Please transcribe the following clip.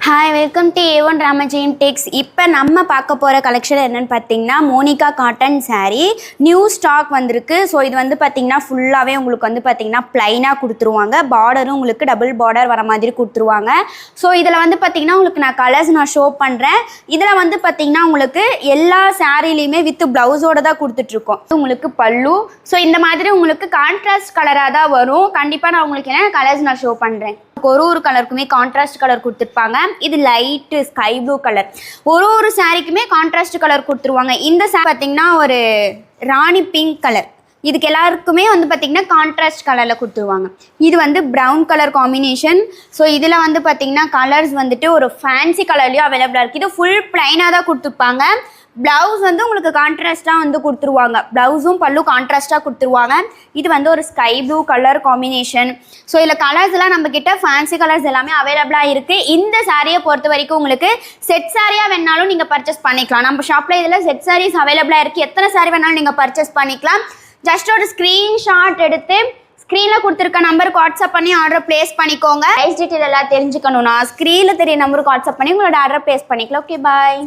Hi welcome to A1 Ramajeyam Tex. இப்போ நம்ம பார்க்க போகிற கலெக்ஷன் என்னென்னு பார்த்தீங்கன்னா Monica cotton saree new stock வந்திருக்கு. ஸோ இது வந்து பார்த்தீங்கன்னா ஃபுல்லாகவே உங்களுக்கு வந்து பார்த்தீங்கன்னா ப்ளைனாக கொடுத்துருவாங்க. பார்டரும் உங்களுக்கு டபுள் பார்டர் வர மாதிரி கொடுத்துருவாங்க. ஸோ இதில் வந்து பார்த்தீங்கன்னா உங்களுக்கு நான் கலர்ஸ் நான் ஷோ பண்ணுறேன். இதில் வந்து பார்த்தீங்கன்னா உங்களுக்கு எல்லா சாரீலையுமே வித் ப்ளவுஸோடு தான் கொடுத்துட்ருக்கோம். உங்களுக்கு பல்லு. ஸோ இந்த மாதிரி உங்களுக்கு கான்ட்ராஸ்ட் கலராக தான் வரும். கண்டிப்பாக நான் உங்களுக்கு என்ன கலர்ஸ் நான் ஷோ பண்ணுறேன். ஒரு கலருக்குமே கான்ட்ராஸ்ட் கலர் கொடுத்துருப்பாங்க. இது லைட்டு ஸ்கை ப்ளூ கலர். ஒரு சாரிக்குமே கான்ட்ராஸ்ட் கலர் கொடுத்துருவாங்க. இந்த சாரி பார்த்தீங்கன்னா ஒரு ராணி பிங்க் கலர். இதுக்கு எல்லாருக்குமே வந்து பார்த்திங்கன்னா கான்ட்ராஸ்ட் கலரில் கொடுத்துருவாங்க. இது வந்து ப்ரௌன் கலர் காம்பினேஷன். ஸோ இதில் வந்து பார்த்திங்கன்னா கலர்ஸ் வந்துட்டு ஒரு ஃபேன்சி கலர்லேயும் அவைலபிளாக இருக்குது. இது ஃபுல் ப்ளைனாக தான் கொடுத்துருப்பாங்க. ப்ளவுஸ் வந்து உங்களுக்கு கான்ட்ராஸ்ட்டாக வந்து கொடுத்துருவாங்க. ப்ளவுஸும் பல்லு கான்ட்ராஸ்ட்டாக கொடுத்துருவாங்க. இது வந்து ஒரு sky blue colour combination. So இதில் கலர்ஸ் எல்லாம் நம்மக்கிட்ட ஃபேன்சி கலர்ஸ் எல்லாமே அவைலபிளாக இருக்குது. இந்த சாரியை பொறுத்த வரைக்கும் உங்களுக்கு செட் சாரியாக வேணாலும் நீங்கள் பர்ச்சேஸ் பண்ணிக்கலாம். நம்ம ஷாப்பில் இதில் செட் சாரீஸ் அவைலபிளாக இருக்குது. எத்தனை சாரி வேணாலும் நீங்கள் பர்ச்சேஸ் பண்ணிக்கலாம். ஜஸ்ட் ஒரு ஸ்க்ரீன்ஷாட் எடுத்து ஸ்க்ரீனில் கொடுத்துருக்க நம்பருக்கு வாட்ஸ்அப் பண்ணி ஆர்டர் ப்ளேஸ் பண்ணிக்கோங்க. ப்ரைஸ் டீட்டெயில் எல்லாம் தெரிஞ்சுக்கணும்னா ஸ்க்ரீனில் தெரிய நம்பருக்கு வாட்ஸ்அப் பண்ணி உங்களோட ஆர்டர் ப்ளேஸ் பண்ணிக்கலாம். ஓகே, பாய்.